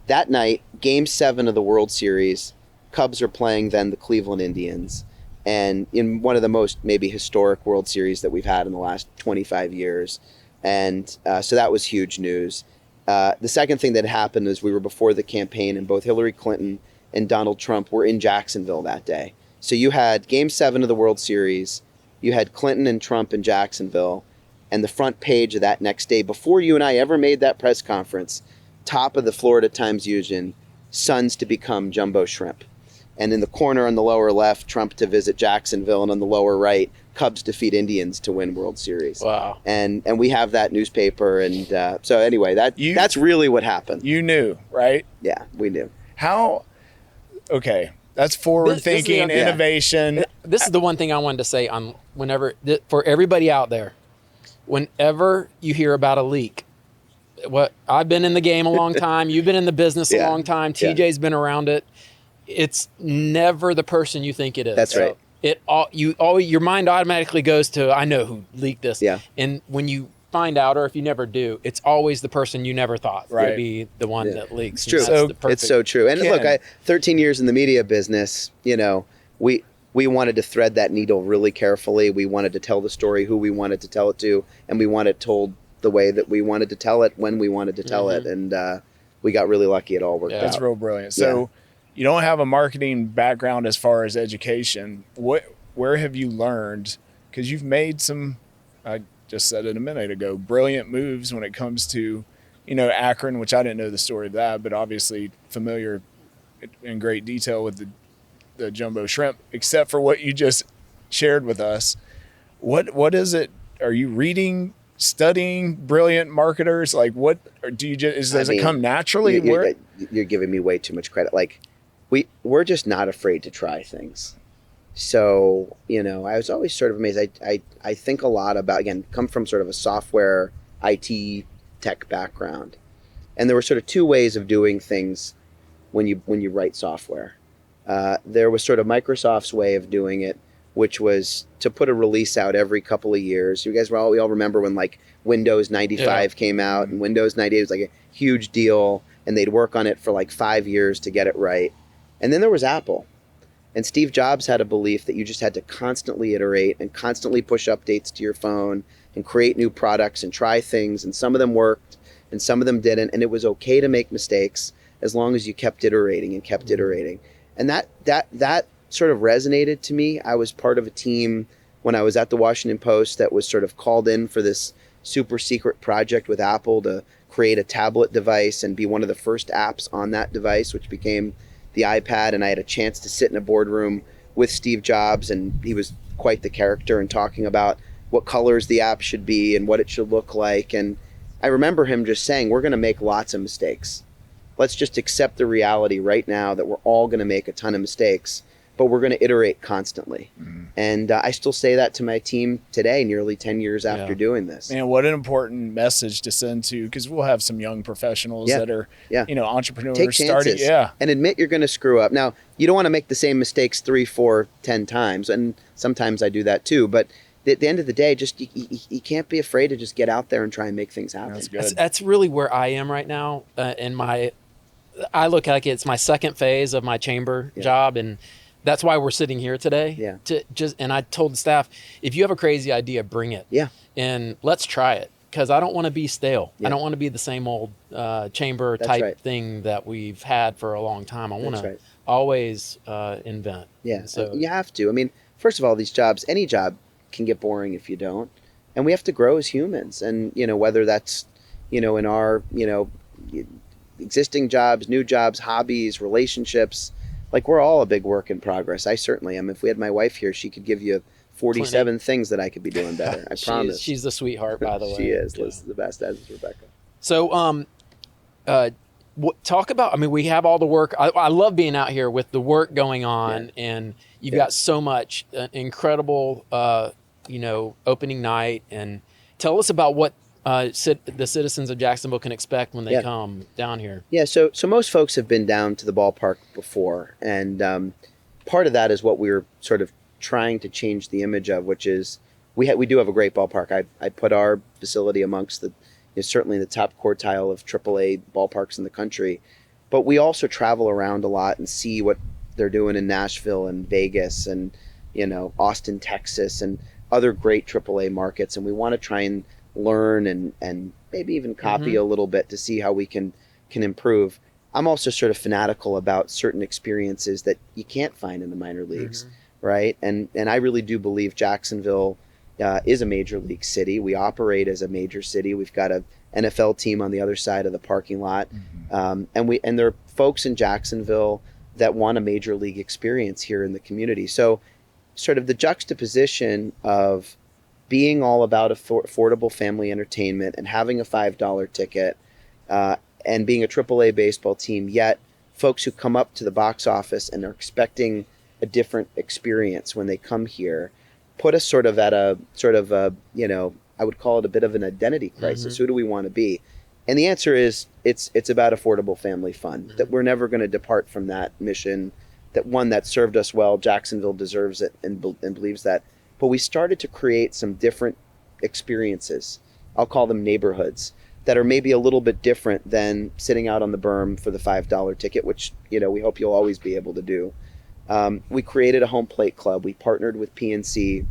That night, Game 7 of the World Series, Cubs are playing then the Cleveland Indians. And in one of the most maybe historic World Series that we've had in the last 25 years. And so that was huge news. The second thing that happened is we were before the campaign, and both Hillary Clinton and Donald Trump were in Jacksonville that day. So you had Game 7 of the World Series, you had Clinton and Trump in Jacksonville, and the front page of that next day, before you and I ever made that press conference, top of the Florida Times-Union, Suns to become Jumbo Shrimp. And in the corner on the lower left, Trump to visit Jacksonville, and on the lower right, Cubs defeat Indians to win World Series. Wow. And we have that newspaper, and so anyway, that's really what happened. You knew, right? Yeah, we knew. Okay. That's forward-thinking, innovation. This is the one thing I wanted to say on for everybody out there, whenever you hear about a leak, I've been in the game a long time, you've been in the business a long time, TJ's been around it. It's never the person you think it is. That's right. Your mind automatically goes to, I know who leaked this. Yeah. And when you find out, or if you never do, it's always the person you never thought would be the one that leaks. It's true. It's so true. And look, 13 years in the media business, we wanted to thread that needle really carefully. We wanted to tell the story who we wanted to tell it to, and we wanted it told the way that we wanted to tell it when we wanted to tell it. And we got really lucky. It all worked out. That's real brilliant. So you don't have a marketing background as far as education. Where have you learned? Because you've made some, I just said it a minute ago, brilliant moves when it comes to, Akron, which I didn't know the story of that, but obviously familiar in great detail with the Jumbo Shrimp, except for what you just shared with us. What is it? Are you reading, studying brilliant marketers? Like what, or do you just, does it come naturally? You're giving me way too much credit. Like we're just not afraid to try things. So, I was always sort of amazed. I think a lot about, again, come from sort of a software IT tech background. And there were sort of two ways of doing things when you write software. There was sort of Microsoft's way of doing it, which was to put a release out every couple of years. We all remember when like Windows 95 came out, and Windows 98 was like a huge deal, and they'd work on it for like 5 years to get it right. And then there was Apple. And Steve Jobs had a belief that you just had to constantly iterate and constantly push updates to your phone and create new products and try things. And some of them worked and some of them didn't. And it was okay to make mistakes as long as you kept iterating and kept iterating. And that sort of resonated to me. I was part of a team when I was at the Washington Post that was sort of called in for this super secret project with Apple to create a tablet device and be one of the first apps on that device, which became the iPad. And I had a chance to sit in a boardroom with Steve Jobs, and he was quite the character, and talking about what colors the app should be and what it should look like. And I remember him just saying, we're going to make lots of mistakes. Let's just accept the reality right now that we're all going to make a ton of mistakes, but we're going to iterate constantly. And I still say that to my team today, nearly 10 years after doing this. Man, what an important message to send to, because we'll have some young professionals that are, entrepreneurs. Take chances and admit you're going to screw up. Now, you don't want to make the same mistakes 3, 4, 10 times. And sometimes I do that too. But at the end of the day, just you can't be afraid to just get out there and try and make things happen. That's good. That's really where I am right now. I look like it's my second phase of my chamber job, and that's why we're sitting here today. And I told the staff, if you have a crazy idea, bring it. And let's try it, because I don't want to be stale. I don't want to be the same old chamber type thing that we've had for a long time. I want to always invent. So you have to. I mean, first of all, these jobs, any job can get boring if you don't. And we have to grow as humans. And, whether that's, in our, existing jobs, new jobs, hobbies, relationships, like we're all a big work in progress. I certainly am. If we had my wife here, she could give you 47 things that I could be doing better. I promise. She's the sweetheart, by the way. She is. Liz is the best, as is Rebecca. So, talk about, we have all the work. I love being out here with the work going on, and you've got so much incredible, opening night. And tell us about what the citizens of Jacksonville can expect when they come down here. So most folks have been down to the ballpark before, and part of that is what we were sort of trying to change the image of, which is we do have a great ballpark. I put our facility amongst certainly the top quartile of AAA ballparks in the country, but we also travel around a lot and see what they're doing in Nashville and Vegas and Austin, Texas, and other great AAA markets, and we want to try and learn and maybe even copy a little bit to see how we can improve. I'm also sort of fanatical about certain experiences that you can't find in the minor leagues, right? And I really do believe Jacksonville is a major league city. We operate as a major city. We've got a NFL team on the other side of the parking lot, and there are folks in Jacksonville that want a major league experience here in the community. So sort of the juxtaposition of being all about affordable family entertainment and having a $5 ticket and being a AAA baseball team, yet folks who come up to the box office and are expecting a different experience when they come here, put us sort of at a I would call it a bit of an identity crisis. Who do we want to be? And the answer is it's about affordable family fun, that we're never going to depart from that mission, that served us well. Jacksonville deserves it and believes that. But we started to create some different experiences. I'll call them neighborhoods that are maybe a little bit different than sitting out on the berm for the $5 ticket, which we hope you'll always be able to do. We created a home plate club. We partnered with PNC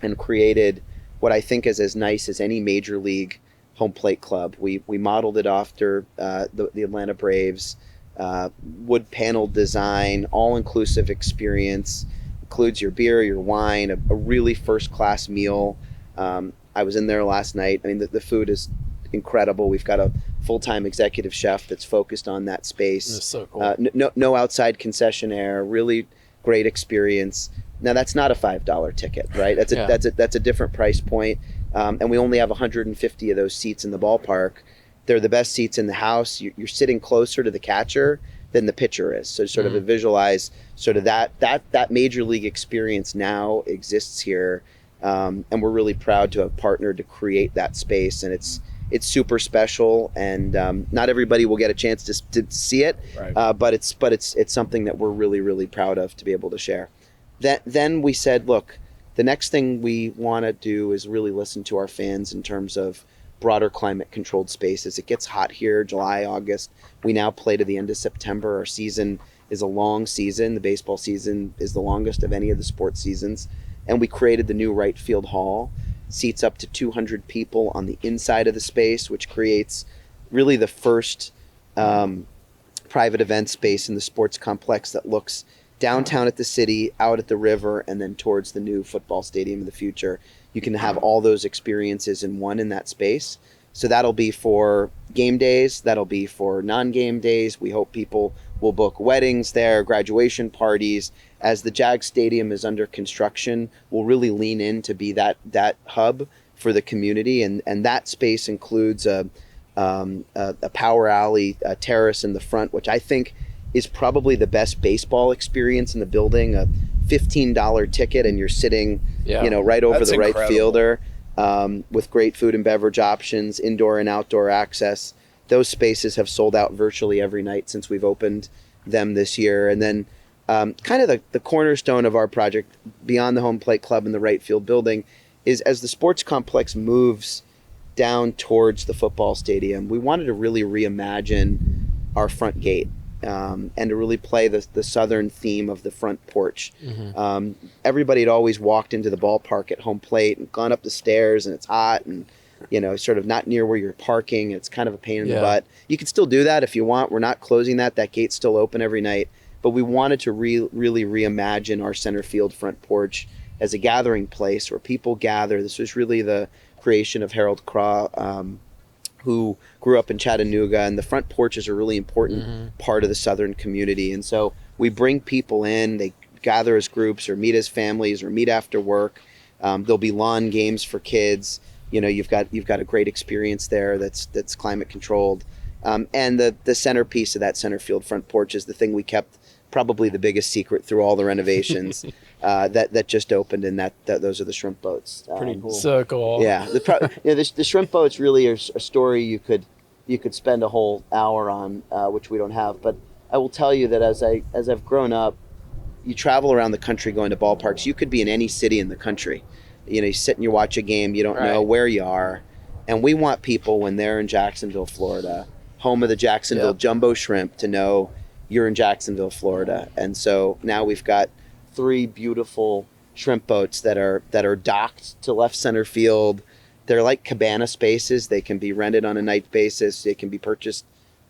and created what I think is as nice as any major league home plate club. We modeled it after the Atlanta Braves, wood panel design, all-inclusive experience, includes your beer, your wine, a really first-class meal. I was in there last night. I mean, the food is incredible. We've got a full-time executive chef that's focused on that space. That's so cool. No outside concessionaire, really great experience. Now that's not a $5 ticket, right? That's a different price point. And we only have 150 of those seats in the ballpark. They're the best seats in the house. You're sitting closer to the catcher than the pitcher is. So sort of visualize sort of that major league experience now exists here. And we're really proud to have partnered to create that space. And it's super special, and not everybody will get a chance to see it, right. But it's something that we're really, really proud of to be able to share. Then we said, look, the next thing we want to do is really listen to our fans in terms of broader climate-controlled spaces. It gets hot here, July, August. We now play to the end of September. Our season is a long season. The baseball season is the longest of any of the sports seasons. And we created the new right field hall. Seats up to 200 people on the inside of the space, which creates really the first private event space in the sports complex that looks downtown at the city, out at the river, and then towards the new football stadium of the future. You can have all those experiences in that space. So that'll be for game days. That'll be for non-game days. We hope people will book weddings there, graduation parties. As the Jag Stadium is under construction, we'll really lean in to be that hub for the community. And that space includes a power alley, a terrace in the front, which I think is probably the best baseball experience in the building. A $15 ticket, and you're sitting, right over the right fielder, with great food and beverage options, indoor and outdoor access. Those spaces have sold out virtually every night since we've opened them this year. And then kind of the cornerstone of our project, beyond the home plate club and the right field building, is as the sports complex moves down towards the football stadium, we wanted to really reimagine our front gate. And to really play the southern theme of the front porch. Everybody had always walked into the ballpark at home plate and gone up the stairs, and it's hot and sort of not near where you're parking. It's kind of a pain in the butt. You can still do that if you want. We're not closing that. That gate's still open every night. But we wanted to really reimagine our center field front porch as a gathering place where people gather. This was really the creation of Harold Craw, who grew up in Chattanooga, and the front porch is a really important part of the southern community. And so we bring people in, they gather as groups or meet as families or meet after work. There'll be lawn games for kids. You've got a great experience there that's climate controlled. And the centerpiece of that center field front porch is the thing we kept probably the biggest secret through all the renovations that just opened, and those are the shrimp boats. Pretty cool. So cool. Yeah, the shrimp boats really are a story you could spend a whole hour on, which we don't have. But I will tell you that as I've grown up, you travel around the country going to ballparks. You could be in any city in the country. You sit and you watch a game. You don't know where you are. And we want people, when they're in Jacksonville, Florida, home of the Jacksonville Jumbo Shrimp, to know you're in Jacksonville, Florida. And so now we've got 3 beautiful shrimp boats that are docked to left center field. They're like cabana spaces. They can be rented on a night basis. They can be purchased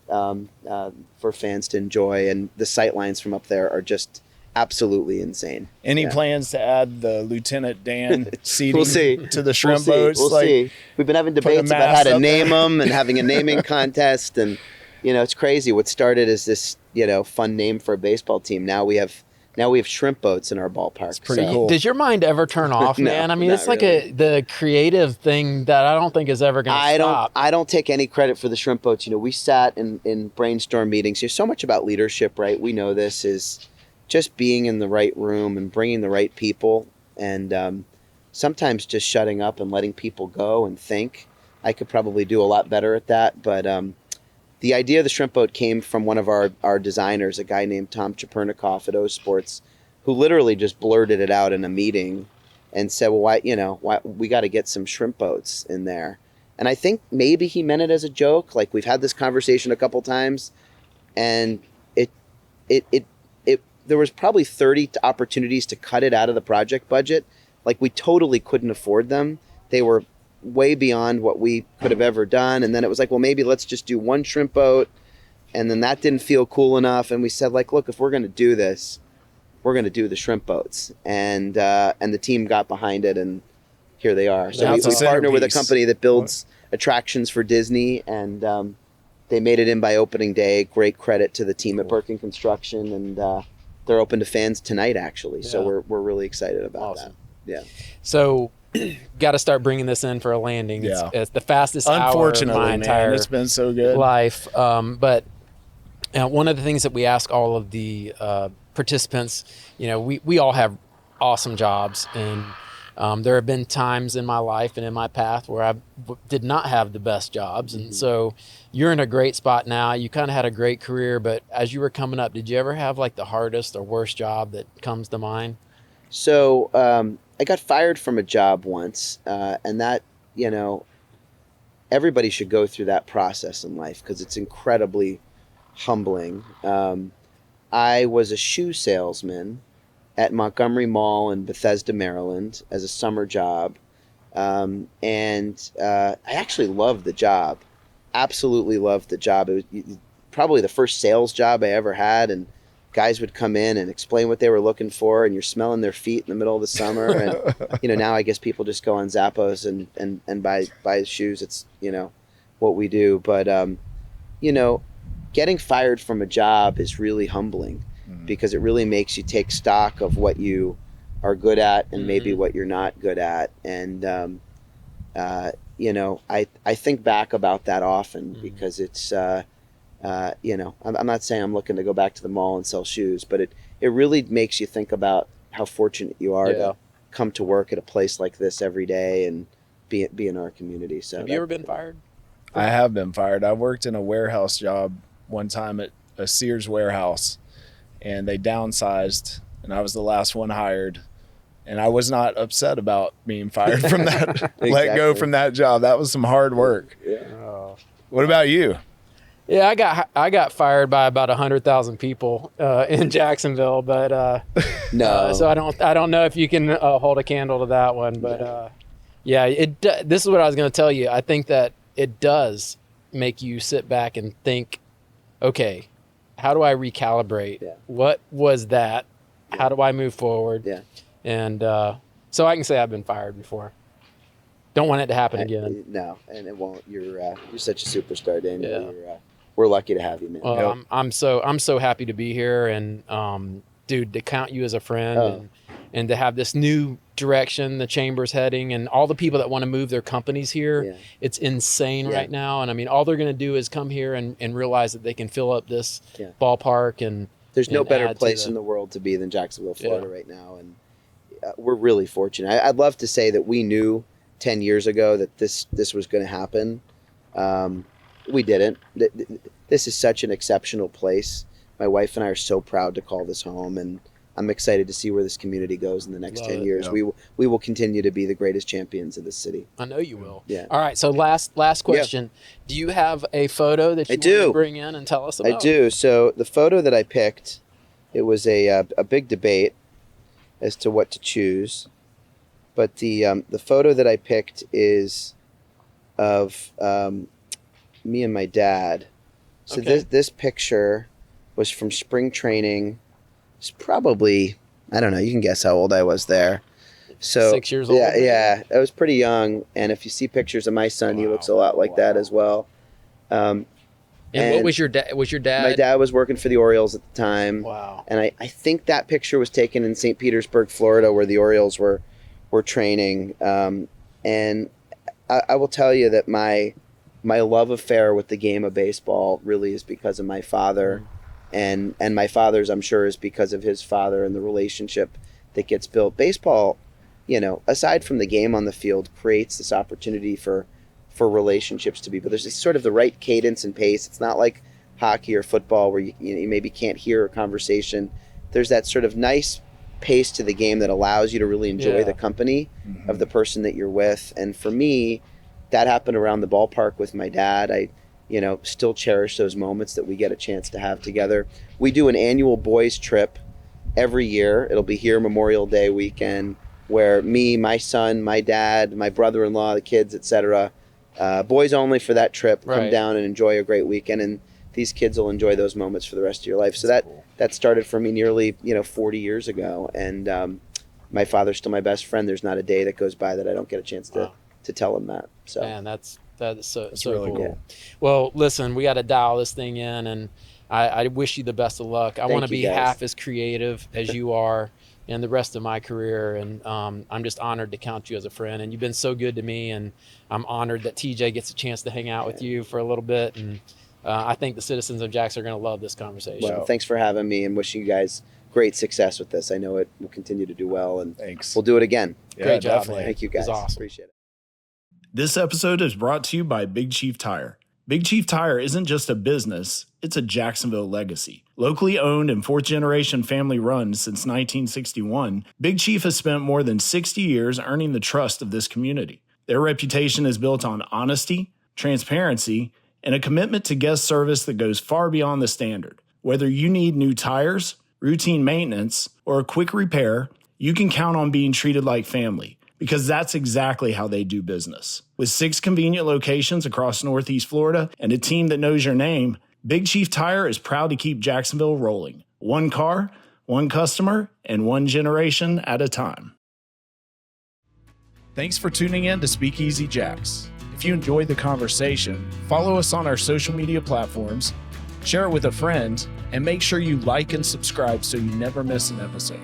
for fans to enjoy. And the sight lines from up there are just absolutely insane. Any plans to add the Lieutenant Dan seating we'll see. To the shrimp boats? We'll see. We've been having debates about how to name them and having a naming contest. And, it's crazy. What started as this, fun name for a baseball team. Now we have shrimp boats in our ballpark. It's pretty cool. Does your mind ever turn off, man? I mean, it's like really. The creative thing that I don't think is ever going to stop. I don't take any credit for the shrimp boats. We sat in brainstorm meetings. There's so much about leadership, right? We know this is just being in the right room and bringing the right people, and sometimes just shutting up and letting people go and think. I could probably do a lot better at that, but the idea of the shrimp boat came from one of our designers, a guy named Tom Chapernikoff at O Sports, who literally just blurted it out in a meeting and said, well, why we got to get some shrimp boats in there. And I think maybe he meant it as a joke. Like, we've had this conversation a couple times, and there was probably 30 opportunities to cut it out of the project budget. Like, we totally couldn't afford them. They were way beyond what we could have ever done. And then it was like, well, maybe let's just do one shrimp boat. And then that didn't feel cool enough. And we said, like, look, if we're going to do this, we're going to do the shrimp boats. And the team got behind it, and here they are. So we partner with a company that builds attractions for Disney, and they made it in by opening day. Great credit to the team at Birkin Construction, and they're open to fans tonight, actually. So we're really excited about that. Yeah. So got to start bringing this in for a landing. It's the fastest hour of my entire it's been so good life. But one of the things that we ask all of the participants, we all have awesome jobs, and there have been times in my life and in my path where I did not have the best jobs. And so you're in a great spot now. You kind of had a great career, but as you were coming up, did you ever have like the hardest or worst job that comes to mind? So I got fired from a job once, and that, everybody should go through that process in life because it's incredibly humbling. I was a shoe salesman at Montgomery Mall in Bethesda, Maryland, as a summer job. And I actually loved the job. Absolutely loved the job. It was probably the first sales job I ever had, and guys would come in and explain what they were looking for, and you're smelling their feet in the middle of the summer. And, now I guess people just go on Zappos and buy shoes. It's, what we do. But, getting fired from a job is really humbling because it really makes you take stock of what you are good at and maybe what you're not good at. And, I think back about that often because it's, I'm not saying I'm looking to go back to the mall and sell shoes, but it really makes you think about how fortunate you are to come to work at a place like this every day and be in our community. So have you ever been fired? I have been fired. I worked in a warehouse job one time at a Sears warehouse, and they downsized, and I was the last one hired. And I was not upset about being fired from that, exactly. Let go from that job. That was some hard work. Yeah. What about you? Yeah, I got fired by about 100,000 people in Jacksonville, but no. So I don't know if you can hold a candle to that one, but this is what I was going to tell you. I think that it does make you sit back and think, okay, how do I recalibrate? Yeah. What was that? Yeah. How do I move forward? Yeah. And so I can say I've been fired before. Don't want it to happen again. No, and it won't. You're such a superstar, Daniel. Yeah. We're lucky to have you, man. Well, I'm so happy to be here, and dude, to count you as a friend, and to have this new direction the chamber's heading, and all the people that want to move their companies here. Yeah. It's insane right now, and I mean, all they're going to do is come here and realize that they can fill up this ballpark, and there's no better place in the world to be than Jacksonville, Florida, right now, and we're really fortunate. I'd love to say that we knew 10 years ago that this was going to happen. We didn't. This is such an exceptional place. My wife and I are so proud to call this home, and I'm excited to see where this community goes in the next 10 years. Yeah. We will continue to be the greatest champions of this city. I know you will. Yeah. All right. So last question. Yeah. Do you have a photo that you want to bring in and tell us about? I do. So the photo that I picked, it was a big debate as to what to choose. But the photo that I picked is of me and my dad. So this picture was from spring training. It's probably, I don't know, you can guess how old I was there. So 6 years old. Yeah, I was pretty young. And if you see pictures of my son, he looks a lot like that as well. And what was your dad? My dad was working for the Orioles at the time. Wow. And I think that picture was taken in St. Petersburg, Florida, where the Orioles were training. And I will tell you that my love affair with the game of baseball really is because of my father. And my father's, I'm sure, is because of his father and the relationship that gets built. Baseball, aside from the game on the field, creates this opportunity for relationships to be. But there's this sort of the right cadence and pace. It's not like hockey or football where you maybe can't hear a conversation. There's that sort of nice pace to the game that allows you to really enjoy the company of the person that you're with. And for me, that happened around the ballpark with my dad. I still cherish those moments that we get a chance to have together. We do an annual boys trip every year. It'll be here Memorial Day weekend, where me, my son, my dad, my brother-in-law, the kids, etc., boys only for that trip, come down and enjoy a great weekend. And these kids will enjoy those moments for the rest of your life. So that started for me nearly 40 years ago. And my father's still my best friend. There's not a day that goes by that I don't get a chance to tell him that. So man, that's so really cool. cool. Yeah. Well, listen, we got to dial this thing in, and I wish you the best of luck. I want to be half as creative as you are in the rest of my career, and I'm just honored to count you as a friend. And you've been so good to me, and I'm honored that TJ gets a chance to hang out with you for a little bit. And I think the citizens of Jax are going to love this conversation. Well, thanks for having me, and wishing you guys great success with this. I know it will continue to do well, and thanks. We'll do it again. Yeah, great job, definitely. man. Thank you, guys. It was awesome. Appreciate it. This episode is brought to you by Big Chief Tire. Big Chief Tire isn't just a business, it's a Jacksonville legacy. Locally owned and fourth-generation family run since 1961, Big Chief has spent more than 60 years earning the trust of this community. Their reputation is built on honesty, transparency, and a commitment to guest service that goes far beyond the standard. Whether you need new tires, routine maintenance, or a quick repair, you can count on being treated like family, because that's exactly how they do business. With 6 convenient locations across Northeast Florida and a team that knows your name, Big Chief Tire is proud to keep Jacksonville rolling. One car, one customer, and one generation at a time. Thanks for tuning in to Speak Easy Jax. If you enjoyed the conversation, follow us on our social media platforms, share it with a friend, and make sure you like and subscribe so you never miss an episode.